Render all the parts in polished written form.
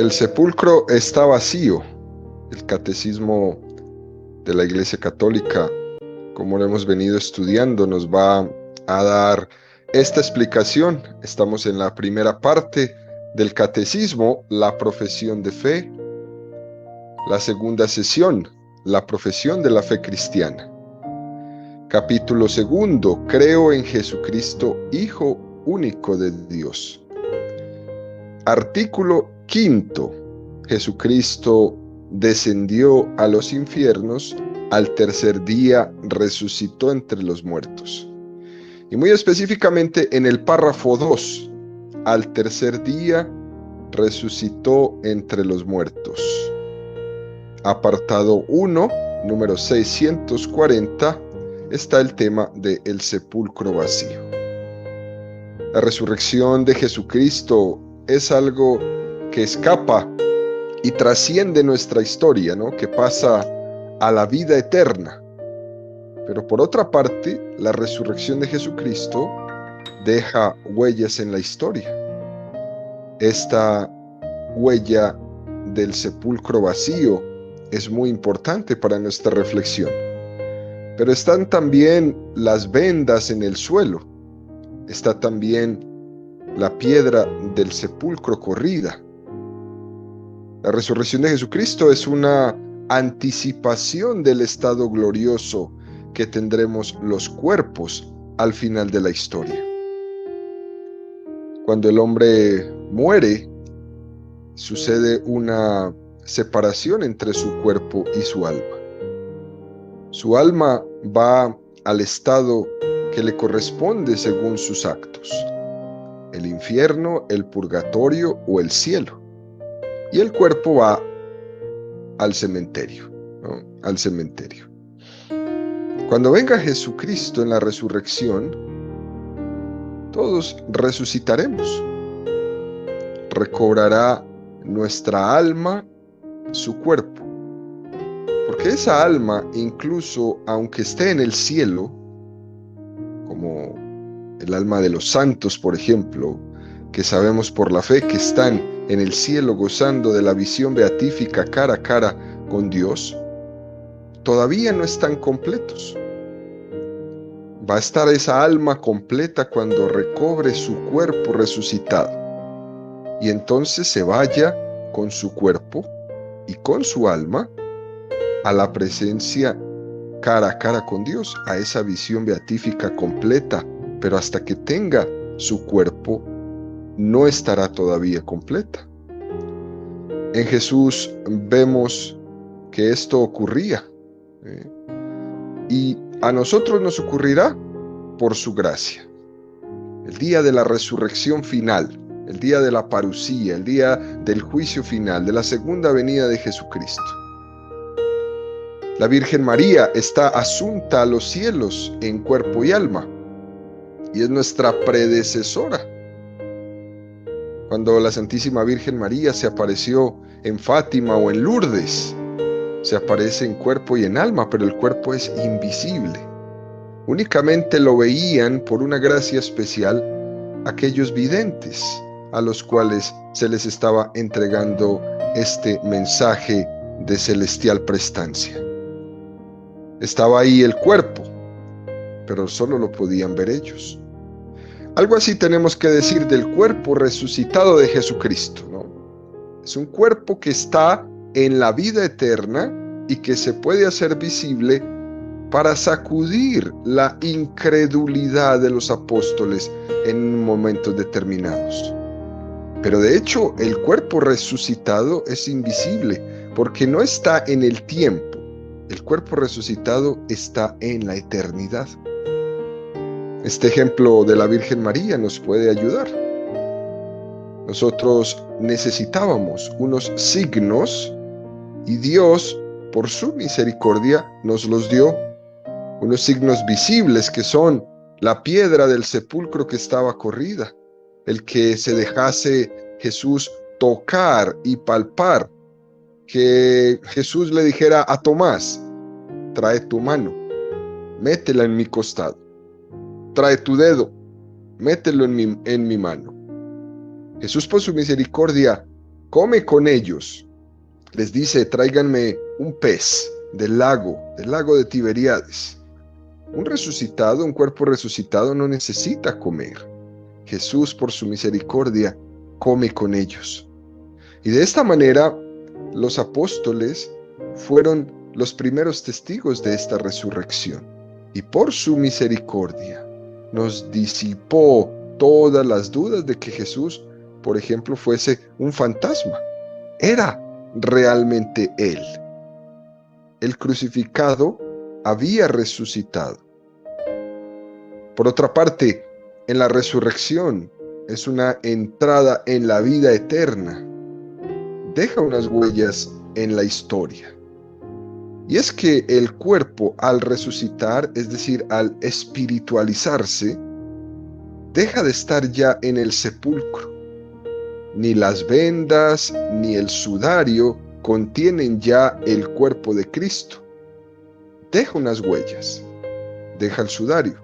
El sepulcro está vacío. El catecismo de la Iglesia Católica, como lo hemos venido estudiando, nos va a dar esta explicación. Estamos en la primera parte del catecismo, la profesión de fe. La segunda sesión, la profesión de la fe cristiana. Capítulo segundo, creo en Jesucristo, Hijo único de Dios. Artículo quinto, Jesucristo descendió a los infiernos, al tercer día resucitó entre los muertos. Y muy específicamente en el párrafo 2, al tercer día resucitó entre los muertos. Apartado 1, número 640, está el tema del sepulcro vacío. La resurrección de Jesucristo es algo que escapa y trasciende nuestra historia, ¿no? Que pasa a la vida eterna. Pero por otra parte, la resurrección de Jesucristo deja huellas en la historia. Esta huella del sepulcro vacío es muy importante para nuestra reflexión. Pero están también las vendas en el suelo. Está también la piedra del sepulcro corrida. La resurrección de Jesucristo es una anticipación del estado glorioso que tendremos los cuerpos al final de la historia. Cuando el hombre muere, sucede una separación entre su cuerpo y su alma. Su alma va al estado que le corresponde según sus actos: el infierno, el purgatorio o el cielo. Y el cuerpo va al cementerio, ¿no? Al cementerio. Cuando venga Jesucristo en la resurrección, todos resucitaremos. Recobrará nuestra alma su cuerpo. Porque esa alma, incluso aunque esté en el cielo, como el alma de los santos, por ejemplo, que sabemos por la fe que están en el cielo gozando de la visión beatífica cara a cara con Dios, todavía no están completos. Va a estar esa alma completa cuando recobre su cuerpo resucitado. Y entonces se vaya con su cuerpo y con su alma a la presencia cara a cara con Dios, a esa visión beatífica completa, pero hasta que tenga su cuerpo no estará todavía completa. En Jesús vemos que esto ocurría, y a nosotros nos ocurrirá por su gracia. El día de la resurrección final, el día de la parusía, el día del juicio final, de la segunda venida de Jesucristo. La Virgen María está asunta a los cielos en cuerpo y alma, y es nuestra predecesora. Cuando la Santísima Virgen María se apareció en Fátima o en Lourdes, se aparece en cuerpo y en alma, pero el cuerpo es invisible. Únicamente lo veían por una gracia especial aquellos videntes a los cuales se les estaba entregando este mensaje de celestial prestancia. Estaba ahí el cuerpo, pero solo lo podían ver ellos. Algo así tenemos que decir del cuerpo resucitado de Jesucristo, ¿no? Es un cuerpo que está en la vida eterna y que se puede hacer visible para sacudir la incredulidad de los apóstoles en momentos determinados. Pero de hecho, el cuerpo resucitado es invisible porque no está en el tiempo. El cuerpo resucitado está en la eternidad. Este ejemplo de la Virgen María nos puede ayudar. Nosotros necesitábamos unos signos y Dios, por su misericordia, nos los dio. Unos signos visibles que son la piedra del sepulcro que estaba corrida, el que se dejase Jesús tocar y palpar, que Jesús le dijera a Tomás: trae tu mano, métela en mi costado. Trae tu dedo, mételo en mi mano. Jesús, por su misericordia, come con ellos. Les dice, tráiganme un pez del lago de Tiberíades. Un resucitado, un cuerpo resucitado no necesita comer. Jesús, por su misericordia, come con ellos. Y de esta manera, los apóstoles fueron los primeros testigos de esta resurrección. Y por su misericordia, nos disipó todas las dudas de que Jesús, por ejemplo, fuese un fantasma. Era realmente Él. El crucificado había resucitado. Por otra parte, en la resurrección es una entrada en la vida eterna. Deja unas huellas en la historia. Y es que el cuerpo al resucitar, es decir, al espiritualizarse, deja de estar ya en el sepulcro. Ni las vendas ni el sudario contienen ya el cuerpo de Cristo. Deja unas huellas, deja el sudario,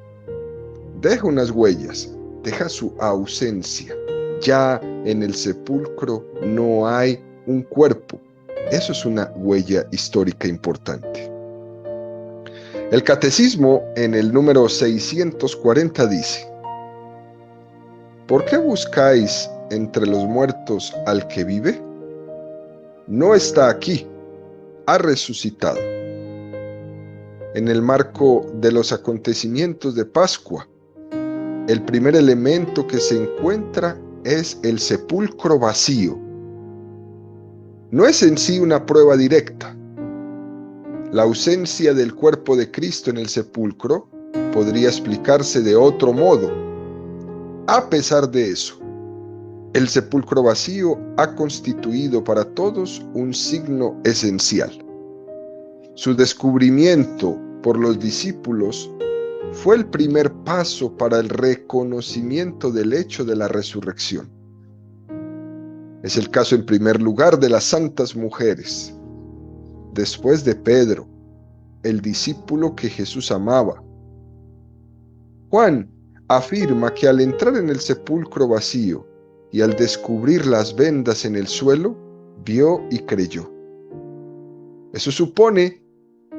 deja unas huellas, deja su ausencia. Ya en el sepulcro no hay un cuerpo. Eso es una huella histórica importante. El catecismo en el número 640 dice: ¿por qué buscáis entre los muertos al que vive? No está aquí, ha resucitado. En el marco de los acontecimientos de Pascua, el primer elemento que se encuentra es el sepulcro vacío. No es en sí una prueba directa. La ausencia del cuerpo de Cristo en el sepulcro podría explicarse de otro modo. A pesar de eso, el sepulcro vacío ha constituido para todos un signo esencial. Su descubrimiento por los discípulos fue el primer paso para el reconocimiento del hecho de la resurrección. Es el caso en primer lugar de las santas mujeres, después de Pedro, el discípulo que Jesús amaba. Juan afirma que al entrar en el sepulcro vacío y al descubrir las vendas en el suelo, vio y creyó. Eso supone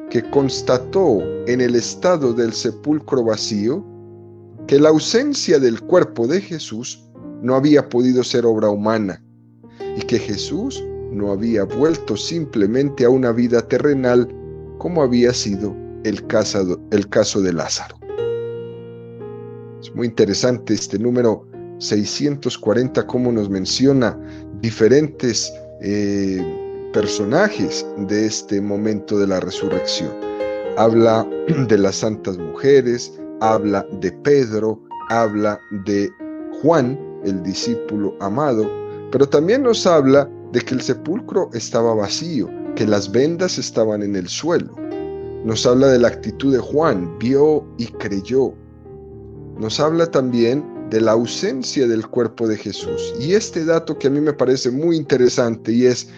que constató en el estado del sepulcro vacío que la ausencia del cuerpo de Jesús no había podido ser obra humana y que Jesús no había vuelto simplemente a una vida terrenal como había sido el caso de Lázaro. Es muy interesante este número 640, cómo nos menciona diferentes personajes de este momento de la resurrección. Habla de las santas mujeres, habla de Pedro, habla de Juan, el discípulo amado, pero también nos habla de que el sepulcro estaba vacío, que las vendas estaban en el suelo. Nos habla de la actitud de Juan, vio y creyó. Nos habla también de la ausencia del cuerpo de Jesús. Y este dato que a mí me parece muy interesante, y es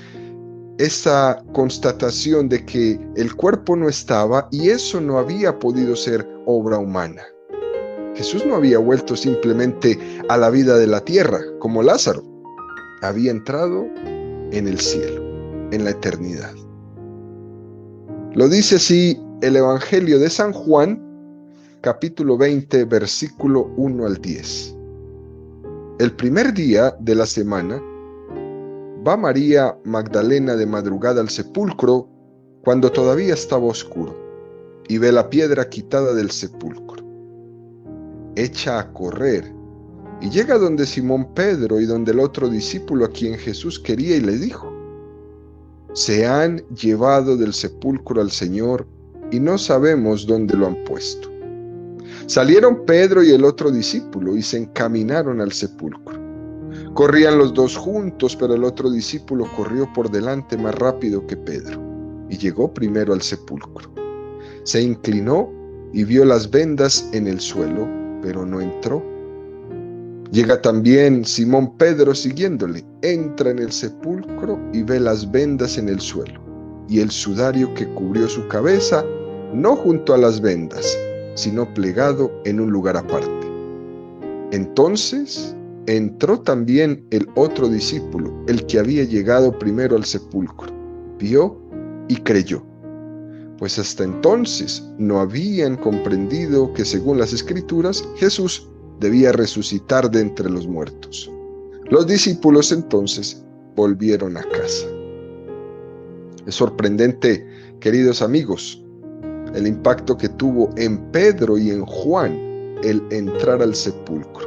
esa constatación de que el cuerpo no estaba y eso no había podido ser obra humana. Jesús no había vuelto simplemente a la vida de la tierra, como Lázaro. Había entrado en el cielo, en la eternidad. Lo dice así el Evangelio de San Juan, capítulo 20, versículo 1 al 10. El primer día de la semana, va María Magdalena de madrugada al sepulcro cuando todavía estaba oscuro, y ve la piedra quitada del sepulcro. Echa a correr, y llega donde Simón Pedro y donde el otro discípulo a quien Jesús quería, y le dijo: se han llevado del sepulcro al Señor, y no sabemos dónde lo han puesto. Salieron Pedro y el otro discípulo, y se encaminaron al sepulcro. Corrían los dos juntos, pero el otro discípulo corrió por delante más rápido que Pedro, y llegó primero al sepulcro. Se inclinó y vio las vendas en el suelo, pero no entró. Llega también Simón Pedro siguiéndole, entra en el sepulcro y ve las vendas en el suelo, y el sudario que cubrió su cabeza, no junto a las vendas, sino plegado en un lugar aparte. Entonces entró también el otro discípulo, el que había llegado primero al sepulcro. Vio y creyó, pues hasta entonces no habían comprendido que según las Escrituras Jesús debía resucitar de entre los muertos. Los discípulos entonces volvieron a casa. Es sorprendente, queridos amigos, el impacto que tuvo en Pedro y en Juan el entrar al sepulcro,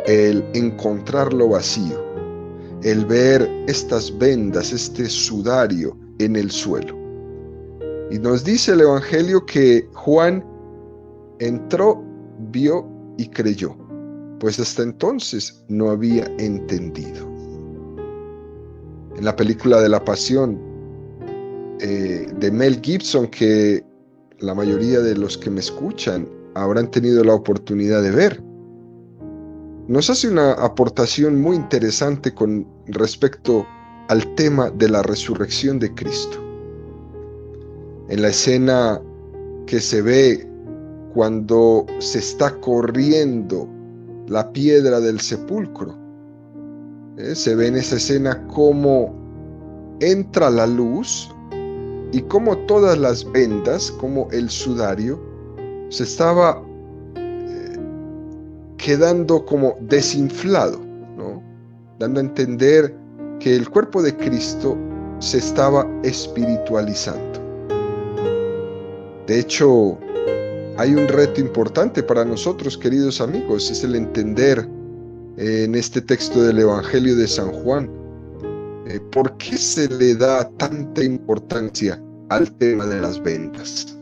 el encontrarlo vacío, el ver estas vendas, este sudario en el suelo. Y nos dice el Evangelio que Juan entró, vio y creyó, pues hasta entonces no había entendido. En la película de la Pasión de Mel Gibson, que la mayoría de los que me escuchan habrán tenido la oportunidad de ver, nos hace una aportación muy interesante con respecto al tema de la resurrección de Cristo. En la escena que se ve cuando se está corriendo la piedra del sepulcro, se ve en esa escena cómo entra la luz y cómo todas las vendas, como el sudario, se estaba quedando como desinflado, ¿no? Dando a entender que el cuerpo de Cristo se estaba espiritualizando. De hecho, hay un reto importante para nosotros, queridos amigos, es el entender en este texto del Evangelio de San Juan, ¿por qué se le da tanta importancia al tema de las vendas?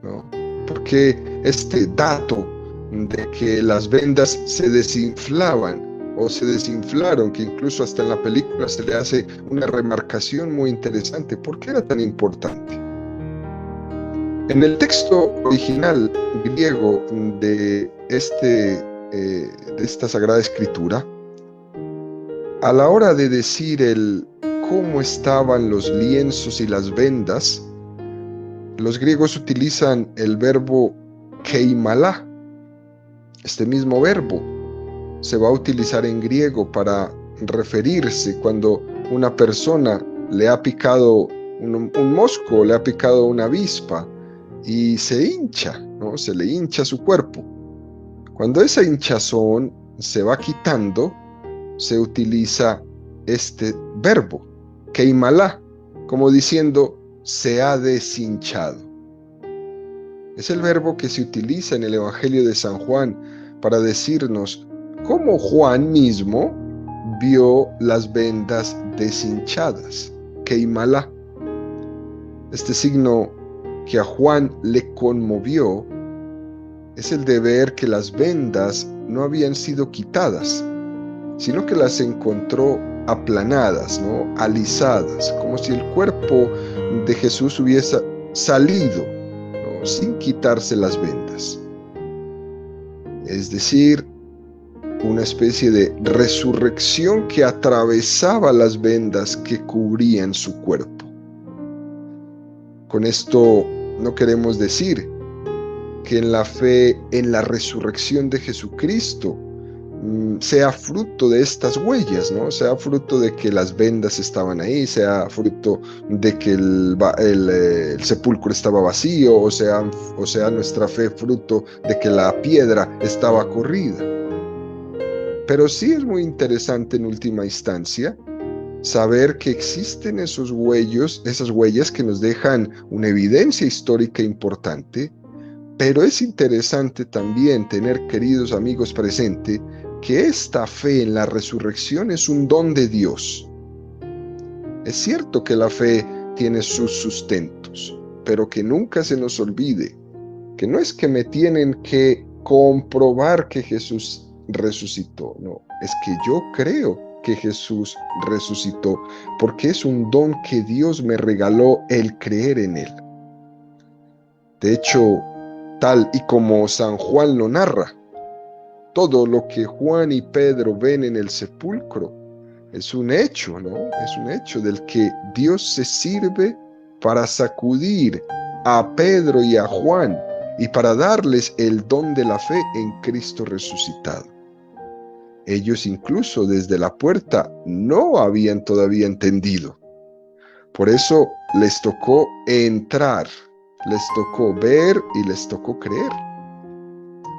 ¿No? Porque este dato de que las vendas se desinflaban o se desinflaron, que incluso hasta en la película se le hace una remarcación muy interesante, ¿por qué era tan importante? En el texto original griego de esta Sagrada Escritura, a la hora de decir cómo estaban los lienzos y las vendas, los griegos utilizan el verbo keimalá. Este mismo verbo se va a utilizar en griego para referirse cuando una persona le ha picado un mosco, le ha picado una avispa y se hincha, ¿no? Se le hincha su cuerpo. Cuando esa hinchazón se va quitando, se utiliza este verbo, keimalá, como diciendo se ha deshinchado. Es el verbo que se utiliza en el Evangelio de San Juan para decirnos cómo Juan mismo vio las vendas deshinchadas, keimalá. Este signo que a Juan le conmovió es el de ver que las vendas no habían sido quitadas, sino que las encontró aplanadas, ¿no? Alisadas, como si el cuerpo de Jesús hubiese salido, ¿no? Sin quitarse las vendas. Es decir, una especie de resurrección que atravesaba las vendas que cubrían su cuerpo. Con esto no queremos decir que en la fe en la resurrección de Jesucristo sea fruto de estas huellas, ¿no? Sea fruto de que las vendas estaban ahí, sea fruto de que el sepulcro estaba vacío, o sea nuestra fe fruto de que la piedra estaba corrida. Pero sí es muy interesante en última instancia saber que existen esas huellas que nos dejan una evidencia histórica importante, pero es interesante también tener, queridos amigos, presente que esta fe en la resurrección es un don de Dios. Es cierto que la fe tiene sus sustentos, pero que nunca se nos olvide que no es que me tienen que comprobar que Jesús resucitó, no, es que yo creo que Jesús resucitó, porque es un don que Dios me regaló el creer en Él. De hecho, tal y como San Juan lo narra, todo lo que Juan y Pedro ven en el sepulcro es un hecho, ¿no? Es un hecho del que Dios se sirve para sacudir a Pedro y a Juan y para darles el don de la fe en Cristo resucitado. Ellos incluso desde la puerta no habían todavía entendido. Por eso les tocó entrar, les tocó ver y les tocó creer.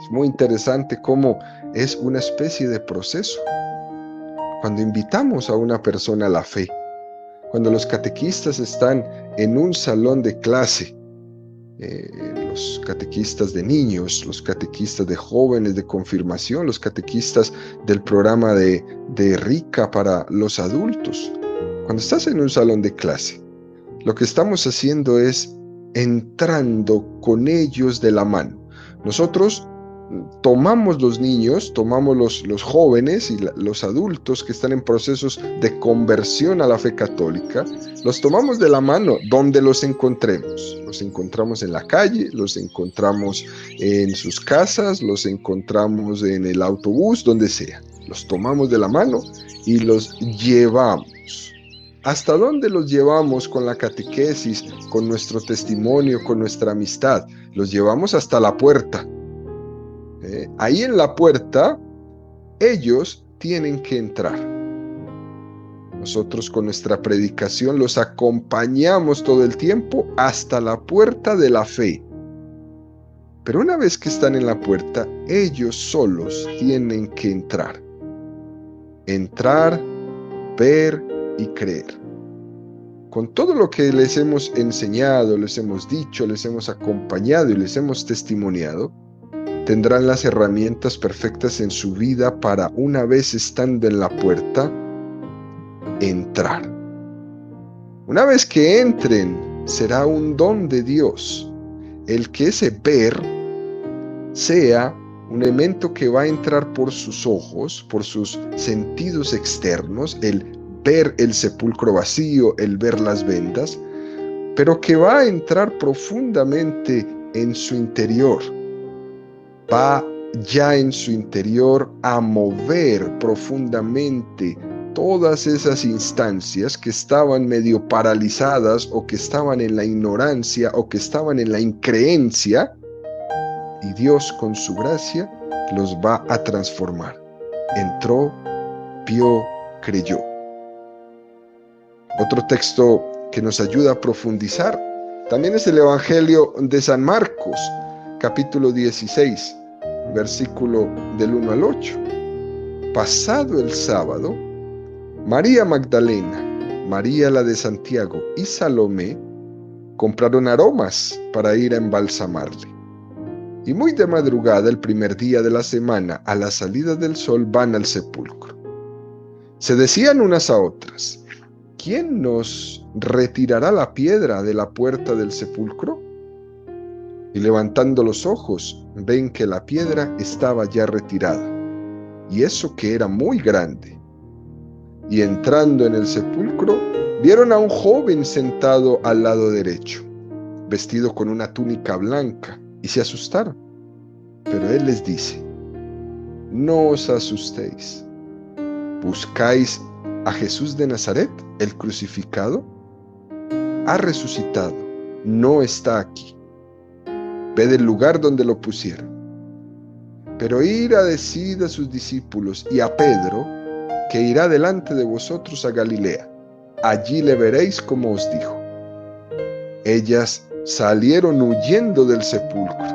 Es muy interesante cómo es una especie de proceso. Cuando invitamos a una persona a la fe, cuando los catequistas están en un salón de clase, los catequistas de niños, los catequistas de jóvenes de confirmación, los catequistas del programa de RICA para los adultos, cuando estás en un salón de clase, lo que estamos haciendo es entrando con ellos de la mano. Nosotros tomamos los niños, tomamos los jóvenes y los adultos que están en procesos de conversión a la fe católica, los tomamos de la mano donde los encontremos. Los encontramos en la calle, los encontramos en sus casas, los encontramos en el autobús, donde sea. Los tomamos de la mano y los llevamos. ¿Hasta dónde los llevamos con la catequesis, con nuestro testimonio, con nuestra amistad? Los llevamos hasta la puerta. Ahí en la puerta, ellos tienen que entrar. Nosotros con nuestra predicación los acompañamos todo el tiempo hasta la puerta de la fe. Pero una vez que están en la puerta, ellos solos tienen que entrar. Entrar, ver y creer. Con todo lo que les hemos enseñado, les hemos dicho, les hemos acompañado y les hemos testimoniado, tendrán las herramientas perfectas en su vida para, una vez estando en la puerta, entrar. Una vez que entren, será un don de Dios el que ese ver sea un elemento que va a entrar por sus ojos, por sus sentidos externos, el ver el sepulcro vacío, el ver las vendas, pero que va a entrar profundamente en su interior. Va ya en su interior a mover profundamente todas esas instancias que estaban medio paralizadas o que estaban en la ignorancia o que estaban en la increencia, y Dios con su gracia los va a transformar. Entró, vio, creyó. Otro texto que nos ayuda a profundizar también es el Evangelio de San Marcos, capítulo 16, versículo del 1 al 8. Pasado el sábado, María Magdalena, María la de Santiago y Salomé compraron aromas para ir a embalsamarle. Y muy de madrugada, el primer día de la semana, a la salida del sol, van al sepulcro. Se decían unas a otras: ¿quién nos retirará la piedra de la puerta del sepulcro? Y levantando los ojos, ven que la piedra estaba ya retirada, y eso que era muy grande. Y entrando en el sepulcro, vieron a un joven sentado al lado derecho, vestido con una túnica blanca, y se asustaron. Pero él les dice: no os asustéis. ¿Buscáis a Jesús de Nazaret, el crucificado? Ha resucitado, no está aquí. Ved el lugar donde lo pusieron. Pero id a decir a sus discípulos y a Pedro que irá delante de vosotros a Galilea. Allí le veréis como os dijo. Ellas salieron huyendo del sepulcro,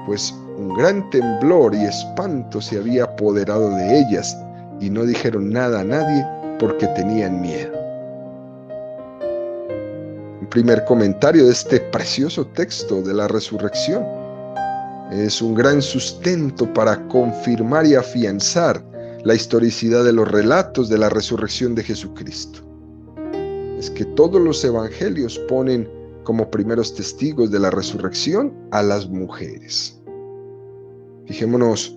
pues un gran temblor y espanto se había apoderado de ellas, y no dijeron nada a nadie porque tenían miedo. Un primer comentario de este precioso texto de la resurrección. Es un gran sustento para confirmar y afianzar la historicidad de los relatos de la resurrección de Jesucristo. Es que todos los evangelios ponen como primeros testigos de la resurrección a las mujeres. Fijémonos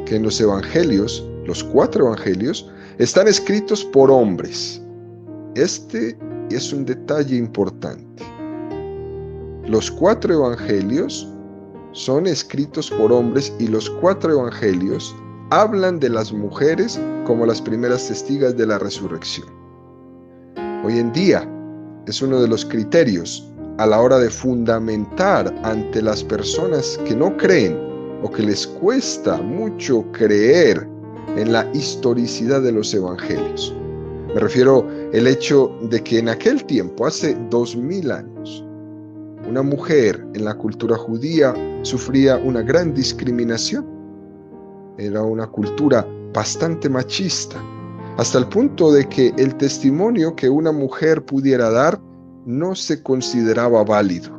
que en los evangelios, los 4 evangelios, están escritos por hombres. Este es un detalle importante. Los 4 evangelios son escritos por hombres y los 4 evangelios hablan de las mujeres como las primeras testigas de la resurrección. Hoy en día es uno de los criterios a la hora de fundamentar ante las personas que no creen o que les cuesta mucho creer en la historicidad de los evangelios. Me refiero al hecho de que en aquel tiempo, hace 2000 años, una mujer en la cultura judía sufría una gran discriminación. Era una cultura bastante machista, hasta el punto de que el testimonio que una mujer pudiera dar no se consideraba válido.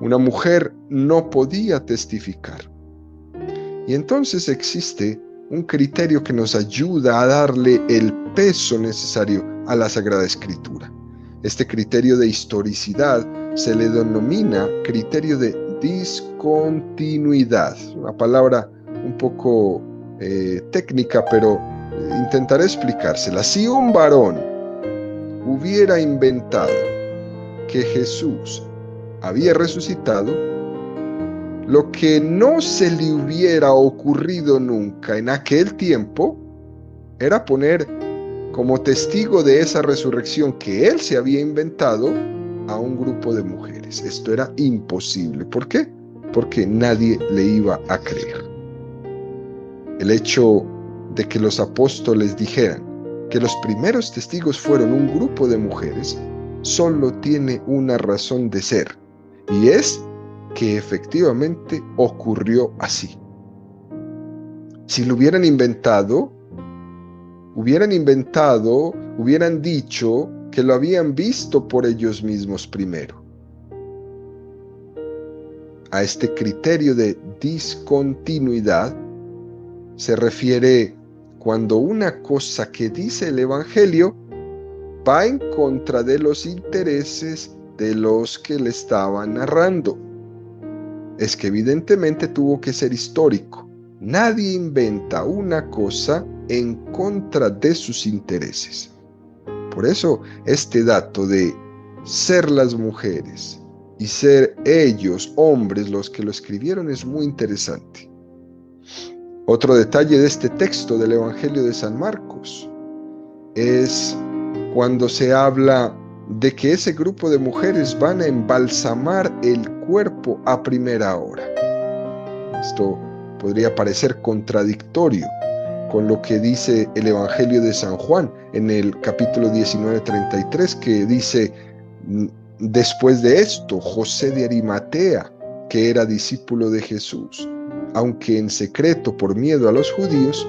Una mujer no podía testificar. Y entonces existe un criterio que nos ayuda a darle el peso necesario a la Sagrada Escritura. Este criterio de historicidad se le denomina criterio de discontinuidad, una palabra un poco técnica, pero intentaré explicársela. Si un varón hubiera inventado que Jesús había resucitado, lo que no se le hubiera ocurrido nunca en aquel tiempo era poner como testigo de esa resurrección que él se había inventado a un grupo de mujeres. Esto era imposible. ¿Por qué? Porque nadie le iba a creer. El hecho de que los apóstoles dijeran que los primeros testigos fueron un grupo de mujeres solo tiene una razón de ser, y es que efectivamente ocurrió así. Si lo hubieran inventado, hubieran dicho que lo habían visto por ellos mismos primero. A este criterio de discontinuidad se refiere cuando una cosa que dice el Evangelio va en contra de los intereses de los que le estaban narrando. Es que evidentemente tuvo que ser histórico. Nadie inventa una cosa en contra de sus intereses. Por eso este dato de ser las mujeres y ser ellos, hombres, los que lo escribieron es muy interesante. Otro detalle de este texto del Evangelio de San Marcos es cuando se habla de que ese grupo de mujeres van a embalsamar el cuerpo a primera hora. Esto podría parecer contradictorio con lo que dice el Evangelio de San Juan en el capítulo 19:33, que dice: después de esto, José de Arimatea, que era discípulo de Jesús, aunque en secreto por miedo a los judíos,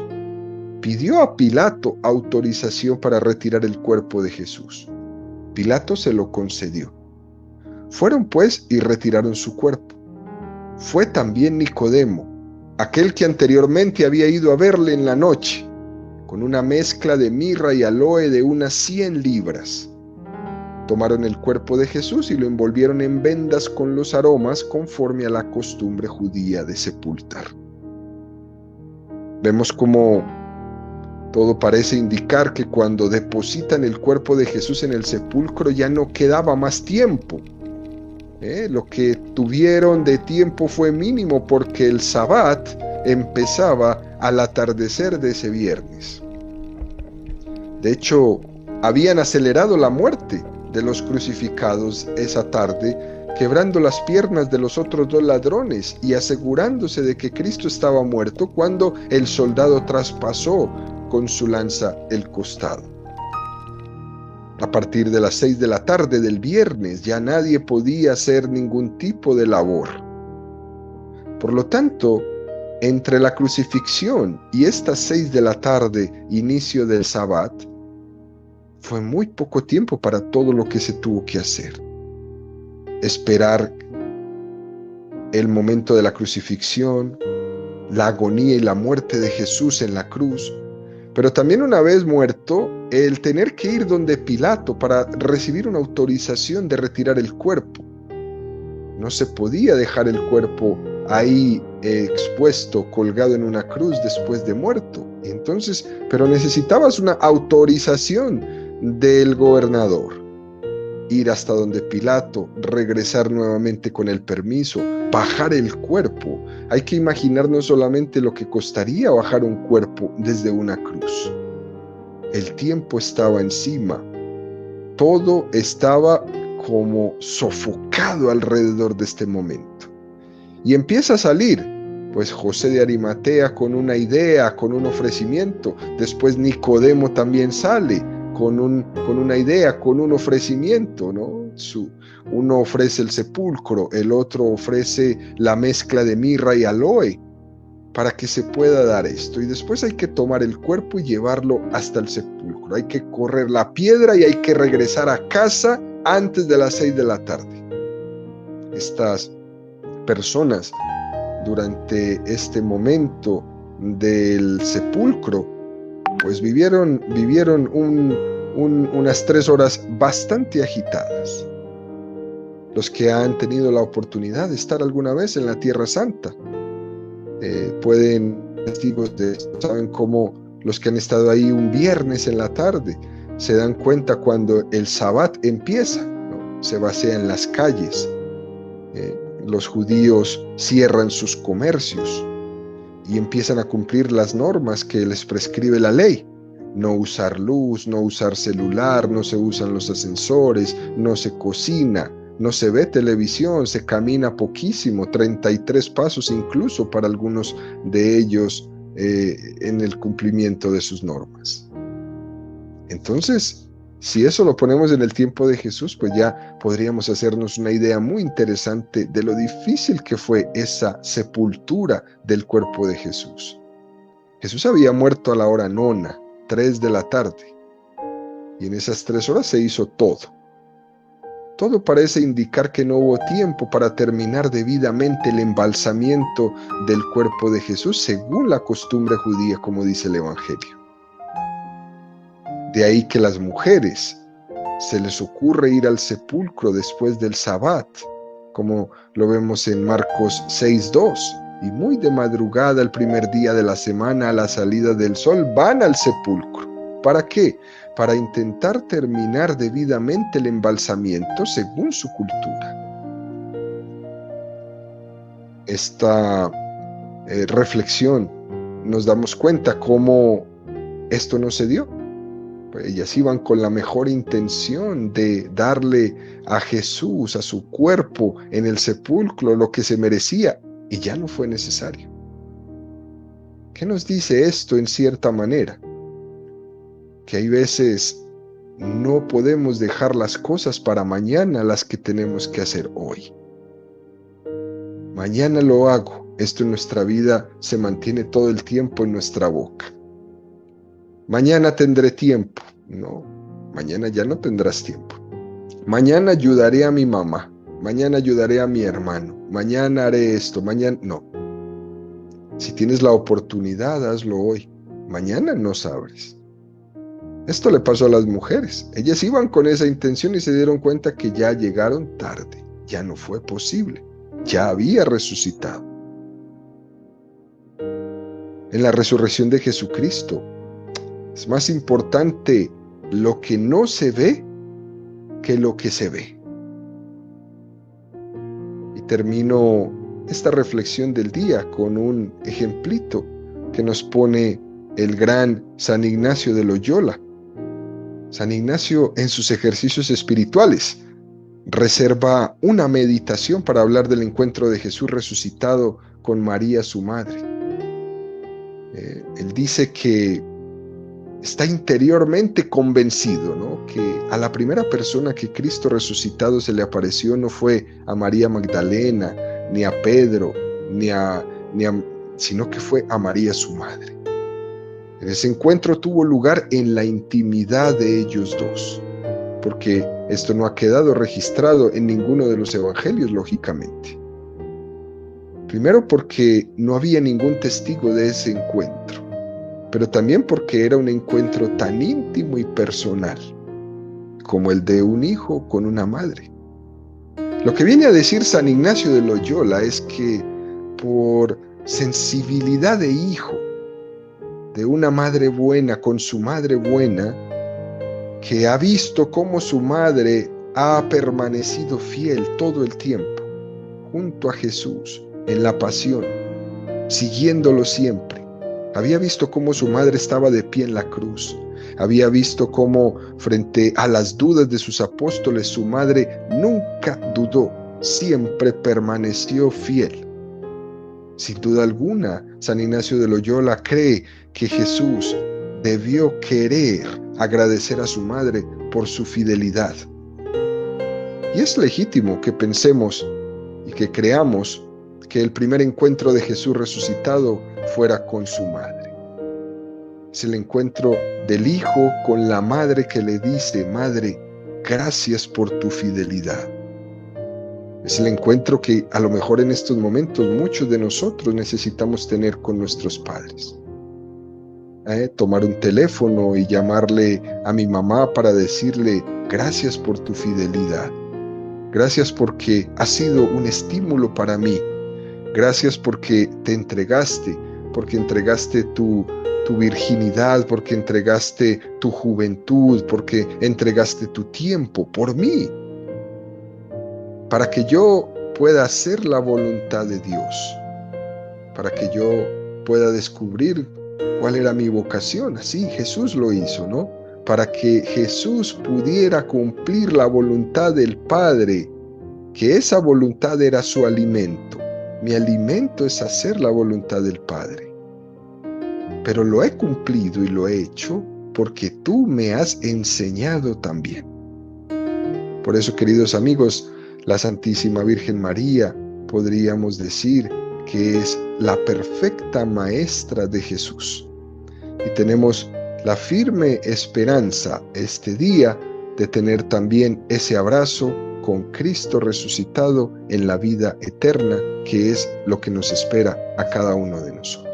pidió a Pilato autorización para retirar el cuerpo de Jesús. Pilato se lo concedió. Fueron pues y retiraron su cuerpo. Fue también Nicodemo, aquel que anteriormente había ido a verle en la noche, con una mezcla de mirra y aloe de unas 100 libras. Tomaron el cuerpo de Jesús y lo envolvieron en vendas con los aromas conforme a la costumbre judía de sepultar. Vemos cómo todo parece indicar que cuando depositan el cuerpo de Jesús en el sepulcro ya no quedaba más tiempo. Lo que tuvieron de tiempo fue mínimo porque el Sabbat empezaba al atardecer de ese viernes. De hecho, habían acelerado la muerte de los crucificados esa tarde, quebrando las piernas de los otros 2 ladrones y asegurándose de que Cristo estaba muerto cuando el soldado traspasó con su lanza el costado. A partir de las 6 de la tarde del viernes ya nadie podía hacer ningún tipo de labor. Por lo tanto, entre la crucifixión y estas 6 de la tarde, inicio del Sabbat, fue muy poco tiempo para todo lo que se tuvo que hacer. Esperar el momento de la crucifixión, la agonía y la muerte de Jesús en la cruz, pero también una vez muerto, el tener que ir donde Pilato para recibir una autorización de retirar el cuerpo. No se podía dejar el cuerpo ahí expuesto, colgado en una cruz después de muerto. Entonces, pero necesitabas una autorización del gobernador. Ir hasta donde Pilato, regresar nuevamente con el permiso, bajar el cuerpo. Hay que imaginar no solamente lo que costaría bajar un cuerpo desde una cruz. El tiempo estaba encima. Todo estaba como sofocado alrededor de este momento. Y empieza a salir pues José de Arimatea con una idea, con un ofrecimiento. Después Nicodemo también sale con una idea, con un ofrecimiento, ¿no? Uno ofrece el sepulcro, el otro ofrece la mezcla de mirra y aloe para que se pueda dar esto. Y después hay que tomar el cuerpo y llevarlo hasta el sepulcro. Hay que correr la piedra y hay que regresar a casa antes de las 6 de la tarde. Estas personas, durante este momento del sepulcro, pues vivieron unas 3 horas bastante agitadas. Los que han tenido la oportunidad de estar alguna vez en la Tierra Santa pueden ser testigos de esto. Saben cómo los que han estado ahí un viernes en la tarde se dan cuenta cuando el Sabbat empieza, ¿no? Se vacía en las calles. Los judíos cierran sus comercios y empiezan a cumplir las normas que les prescribe la ley. No usar luz, no usar celular, no se usan los ascensores, no se cocina, no se ve televisión, se camina poquísimo, 33 pasos incluso para algunos de ellos en el cumplimiento de sus normas. Entonces, si eso lo ponemos en el tiempo de Jesús, pues ya podríamos hacernos una idea muy interesante de lo difícil que fue esa sepultura del cuerpo de Jesús. Jesús había muerto a la hora 9, 3 de la tarde, y en esas 3 horas se hizo todo. Todo parece indicar que no hubo tiempo para terminar debidamente el embalsamiento del cuerpo de Jesús según la costumbre judía, como dice el Evangelio. De ahí que las mujeres se les ocurre ir al sepulcro después del Sabbat, como lo vemos en Marcos 6:2, y muy de madrugada el primer día de la semana a la salida del sol van al sepulcro. ¿Para qué? Para intentar terminar debidamente el embalsamiento según su cultura. Esta reflexión nos damos cuenta cómo esto no se dio. Ellas iban con la mejor intención de darle a Jesús, a su cuerpo en el sepulcro, lo que se merecía, y ya no fue necesario. ¿Qué nos dice esto en cierta manera? Que hay veces no podemos dejar las cosas para mañana, las que tenemos que hacer hoy. Mañana lo hago. Esto en nuestra vida se mantiene todo el tiempo en nuestra boca. Mañana tendré tiempo. No, mañana ya no tendrás tiempo. Mañana ayudaré a mi mamá. Mañana ayudaré a mi hermano. Mañana haré esto. Mañana no. Si tienes la oportunidad, hazlo hoy. Mañana no sabes. Esto le pasó a las mujeres. Ellas iban con esa intención y se dieron cuenta que ya llegaron tarde. Ya no fue posible. Ya había resucitado. En la resurrección de Jesucristo, es más importante lo que no se ve que lo que se ve. Y termino esta reflexión del día con un ejemplito que nos pone el gran San Ignacio de Loyola. San Ignacio, en sus ejercicios espirituales, reserva una meditación para hablar del encuentro de Jesús resucitado con María, su madre. Él dice que está interiormente convencido, ¿no? Que a la primera persona que Cristo resucitado se le apareció no fue a María Magdalena, ni a Pedro, sino que fue a María, su madre. Ese encuentro tuvo lugar en la intimidad de ellos dos, porque esto no ha quedado registrado en ninguno de los evangelios, lógicamente. Primero porque no había ningún testigo de ese encuentro, pero también porque era un encuentro tan íntimo y personal como el de un hijo con una madre. Lo que viene a decir San Ignacio de Loyola es que por sensibilidad de hijo, de una madre buena con su madre buena, que ha visto cómo su madre ha permanecido fiel todo el tiempo, junto a Jesús, en la pasión, siguiéndolo siempre. Había visto cómo su madre estaba de pie en la cruz. Había visto cómo, frente a las dudas de sus apóstoles, su madre nunca dudó, siempre permaneció fiel. Sin duda alguna, San Ignacio de Loyola cree que Jesús debió querer agradecer a su madre por su fidelidad. Y es legítimo que pensemos y que creamos que el primer encuentro de Jesús resucitado fuera con su madre. Es el encuentro del Hijo con la madre que le dice: Madre, gracias por tu fidelidad. Es el encuentro que a lo mejor en estos momentos muchos de nosotros necesitamos tener con nuestros padres. Tomar un teléfono y llamarle a mi mamá para decirle: gracias por tu fidelidad. Gracias porque has sido un estímulo para mí. Gracias porque te entregaste, porque entregaste tu virginidad, porque entregaste tu juventud, porque entregaste tu tiempo por mí, para que yo pueda hacer la voluntad de Dios, para que yo pueda descubrir cuál era mi vocación. Así Jesús lo hizo, ¿no? Para que Jesús pudiera cumplir la voluntad del Padre, que esa voluntad era su alimento. Mi alimento es hacer la voluntad del Padre. Pero lo he cumplido y lo he hecho porque tú me has enseñado también. Por eso, queridos amigos, la Santísima Virgen María podríamos decir que es la perfecta maestra de Jesús. Y tenemos la firme esperanza este día de tener también ese abrazo con Cristo resucitado en la vida eterna, que es lo que nos espera a cada uno de nosotros.